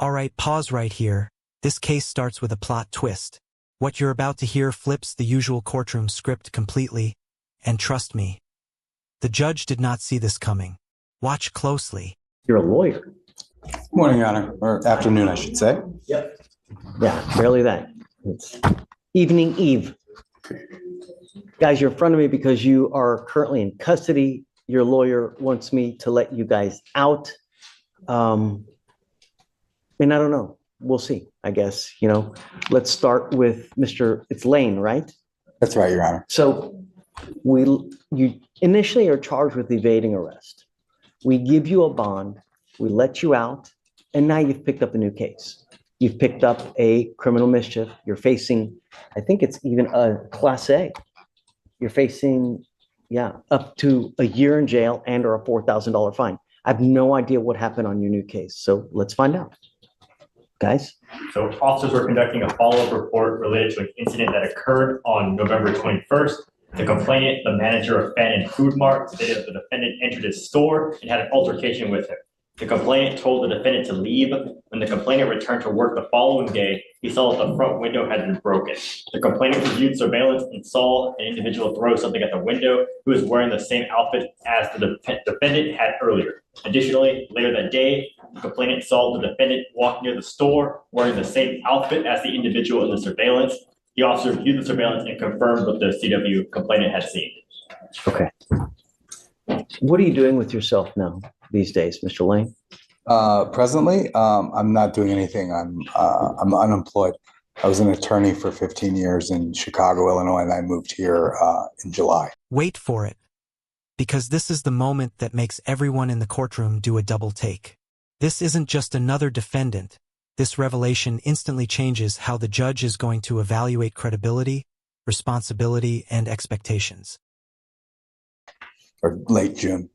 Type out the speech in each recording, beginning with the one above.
Alright, pause right here. This case starts with a plot twist. What you're about to hear flips the usual courtroom script completely, and trust me, the judge did not see this coming. Watch closely. You're a lawyer. Morning, Your Honor, or afternoon, I should say. Yep. Yeah, barely that. It's evening eve. Guys, you're in front of me because you are currently in custody. Your lawyer wants me to let you guys out. And I don't know. We'll see, I guess. Let's start with it's Lane, right? That's right, Your Honor. So you initially are charged with evading arrest. We give you a bond, we let you out, and now you've picked up a new case. You've picked up a criminal mischief. You're facing, I think it's even a Class A. You're facing, up to a year in jail and or a $4,000 fine. I have no idea what happened on your new case, so let's find out. Guys? So officers were conducting a follow-up report related to an incident that occurred on November 21st. The complainant, the manager of Fannin Food Mart, stated that the defendant entered his store and had an altercation with him. The complainant told the defendant to leave. When the complainant returned to work the following day, he saw that the front window had been broken. The complainant reviewed surveillance and saw an individual throw something at the window who was wearing the same outfit as the defendant had earlier. Additionally, later that day, the complainant saw the defendant walk near the store wearing the same outfit as the individual in the surveillance. The officer viewed the surveillance and confirmed what the CW complainant had seen. Okay. What are you doing with yourself now these days, Mr. Lane? Presently, I'm not doing anything. I'm unemployed. I was an attorney for 15 years in Chicago, Illinois, and I moved here in July. Wait for it, because this is the moment that makes everyone in the courtroom do a double take. This isn't just another defendant. This revelation instantly changes how the judge is going to evaluate credibility, responsibility, and expectations. Or late June.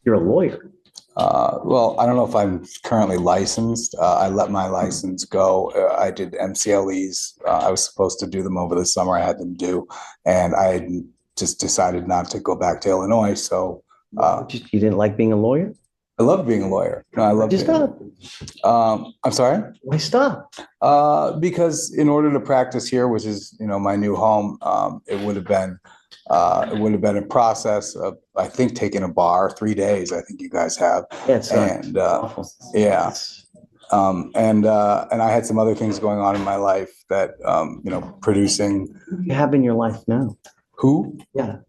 You're a lawyer. Well, I don't know if I'm currently licensed. I let my license go. I did MCLEs. I was supposed to do them over the summer. I had them due, and I just decided not to go back to Illinois. So You didn't like being a lawyer? I love being a lawyer. No, I love. Just stop. I'm sorry. Why stop? Because in order to practice here, which is my new home, it would have been a process of, I think, taking a bar 3 days. I think you guys have. Yeah, it's and awful. yeah, and I had some other things going on in my life that producing. You have in your life now. Who? Yeah.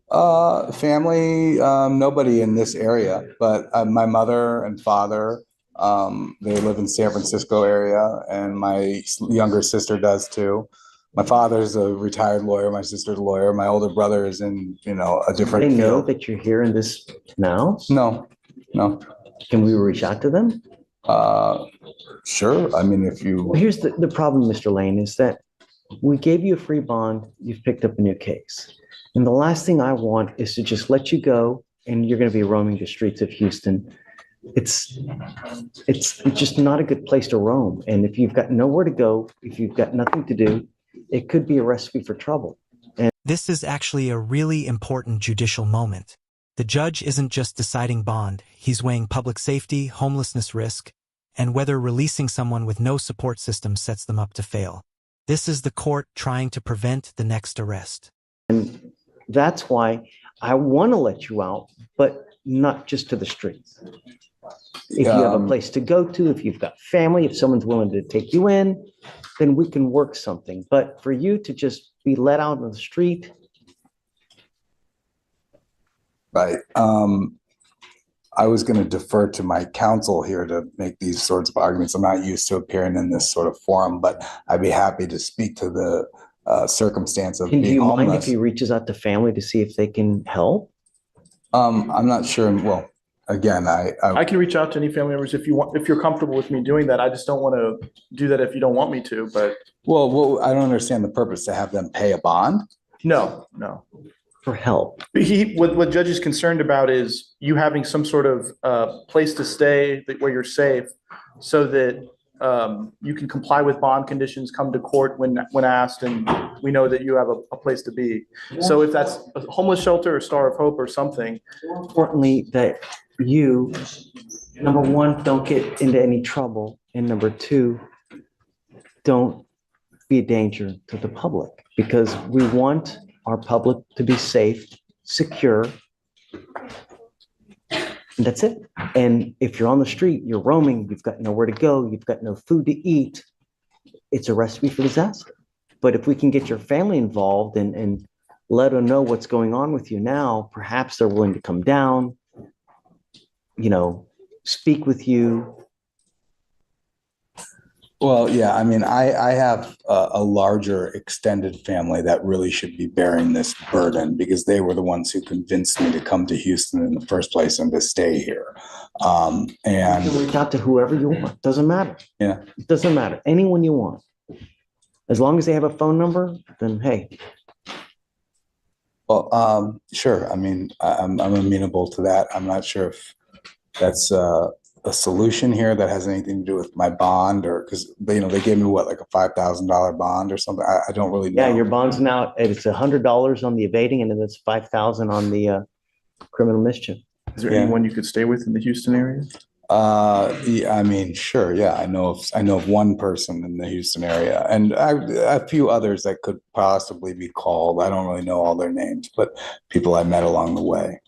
Family, nobody in this area, but my mother and father, they live in San Francisco area, and my younger sister does too. My father's a retired lawyer, my sister's a lawyer, my older brother is in, a different They know field. that you're here in this now? No. Can we reach out to them? Sure. I mean, if you. Well, here's the problem, Mr. Lane, is that we gave you a free bond, you've picked up a new case. And the last thing I want is to just let you go and you're going to be roaming the streets of Houston. It's just not a good place to roam. And if you've got nowhere to go, if you've got nothing to do, it could be a recipe for trouble. And This is actually a really important judicial moment. The judge isn't just deciding bond, he's weighing public safety, homelessness risk, and whether releasing someone with no support system sets them up to fail. This is the court trying to prevent the next arrest. that's why I want to let you out, but not just to the streets. If you have a place to go to, if you've got family, if someone's willing to take you in, then we can work something. But for you to just be let out on the street. Right. I was going to defer to my counsel here to make these sorts of arguments. I'm not used to appearing in this sort of forum, but I'd be happy to speak to the circumstance of being homeless. Do you mind if he reaches out to family to see if they can help? I'm not sure. Well, again, I can reach out to any family members if you want, if you're comfortable with me doing that. I just don't want to do that if you don't want me to, but. Well, I don't understand the purpose to have them pay a bond. No. For help. What Judge is concerned about is you having some sort of place to stay where you're safe so that you can comply with bond conditions, come to court when asked, and we know that you have a place to be. So if that's a homeless shelter or Star of Hope or something. More importantly, that you, number one, don't get into any trouble. And number two, don't be a danger to the public, because we want our public to be safe, secure. And that's it. And if you're on the street, you're roaming, you've got nowhere to go, you've got no food to eat, it's a recipe for disaster. But if we can get your family involved and let them know what's going on with you now, perhaps they're willing to come down, speak with you. Well, yeah, I mean, I have a larger extended family that really should be bearing this burden, because they were the ones who convinced me to come to Houston in the first place and to stay here. You can reach out to whoever you want. Doesn't matter. Yeah. It doesn't matter. Anyone you want. As long as they have a phone number, then hey. Well, sure. I mean, I'm amenable to that. I'm not sure if that's a solution here that has anything to do with my bond, or because they gave me what, like a $5,000 bond or something. I don't really know. Yeah, your bond's now, it's $100 on the evading, and then it's $5,000 on the criminal mischief. Is there anyone you could stay with in the Houston area? Yeah, I mean, sure. Yeah, I know of one person in the Houston area, and a few others that could possibly be called. I don't really know all their names, but people I met along the way.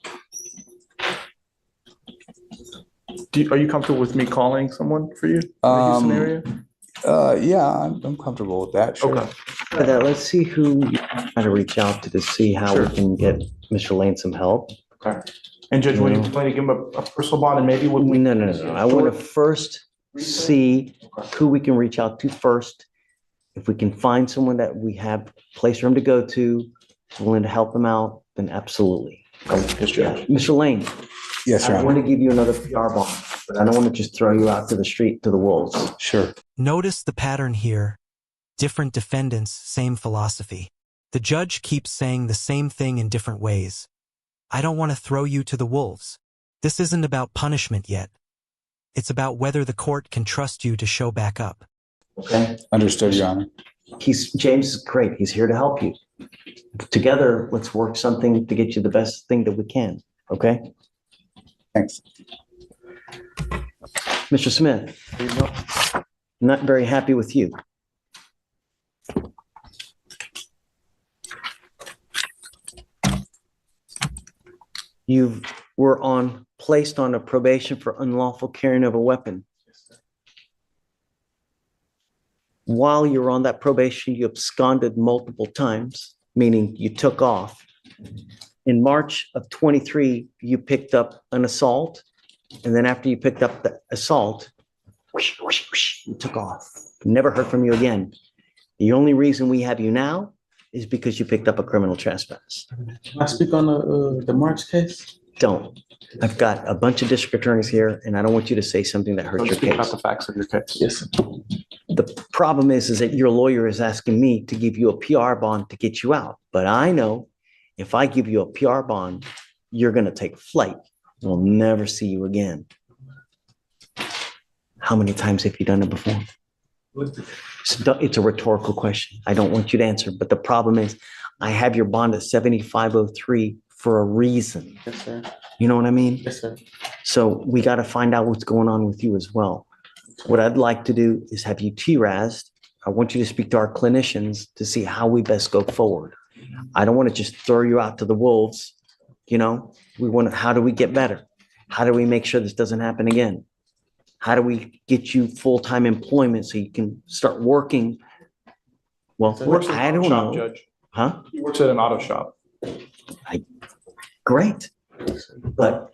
Are you comfortable with me calling someone for you in the Houston area? Yeah, I'm comfortable with that. Sure. Okay. But, let's see who you try to reach out to see how we can get Mr. Lane some help. Okay. And Judge, will you plan to give him a personal bond, and maybe we'll? No. I want to first see who we can reach out to first. If we can find someone that we have a place for him to go to, willing to help him out, then absolutely. Yes, Judge. Mr. Lane. Yes, Your I Honor. want to give you another PR bond, but I don't want to just throw you out to the street to the wolves. Sure. Notice the pattern here. Different defendants, same philosophy. The judge keeps saying the same thing in different ways. I don't want to throw you to the wolves. This isn't about punishment yet. It's about whether the court can trust you to show back up. Okay. Understood, Your Honor. James is great. He's here to help you. Together, let's work something to get you the best thing that we can. Okay. Thanks. Mr. Smith, not very happy with you. You were placed on a probation for unlawful carrying of a weapon. While you're on that probation, you absconded multiple times, meaning you took off. In March of 23, you picked up an assault. And then after you picked up the assault, you took off. Never heard from you again. The only reason we have you now is because you picked up a criminal trespass. Can I speak on the March case? Don't. I've got a bunch of district attorneys here, and I don't want you to say something that hurts your Speak about case. the facts of your case. Yes, sir. The problem is that your lawyer is asking me to give you a PR bond to get you out. But I know if I give you a PR bond, you're going to take flight. We'll never see you again. How many times have you done it before? It's a rhetorical question. I don't want you to answer. But the problem is I have your bond at 7503 for a reason. Yes, sir. You know what I mean? Yes, sir. So we got to find out what's going on with you as well. What I'd like to do is have you TRAS'd. I want you to speak to our clinicians to see how we best go forward. I don't want to just throw you out to the wolves. We want to, how do we get better? How do we make sure this doesn't happen again? How do we get you full-time employment so you can start working? Well, He works at I an don't auto shop, know. Judge. Huh? He works at an auto shop. Great. But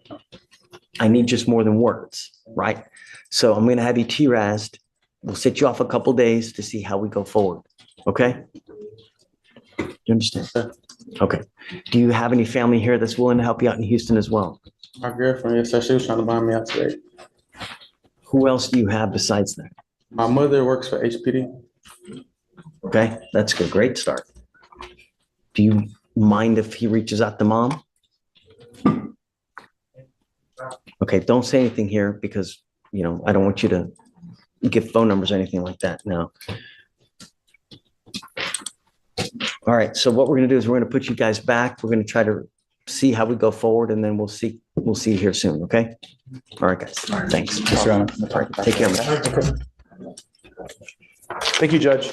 I need just more than words, right? So I'm going to have you TRAS'd. We'll set you off a couple days to see how we go forward. Okay? You understand? Sir. Okay. Do you have any family here that's willing to help you out in Houston as well? My girlfriend, yes, sir, she was trying to buy me out today. Who else do you have besides that? My mother works for HPD. Okay, that's a great start. Do you mind if he reaches out to mom? Okay, don't say anything here because, I don't want you to give phone numbers or anything like that now. All right, so what we're going to do is we're going to put you guys back. We're going to try to see how we go forward, and then we'll see you here soon, okay? All right, guys. Thanks. Yes, Your Honor. All right, take care, man. Thank you, Judge.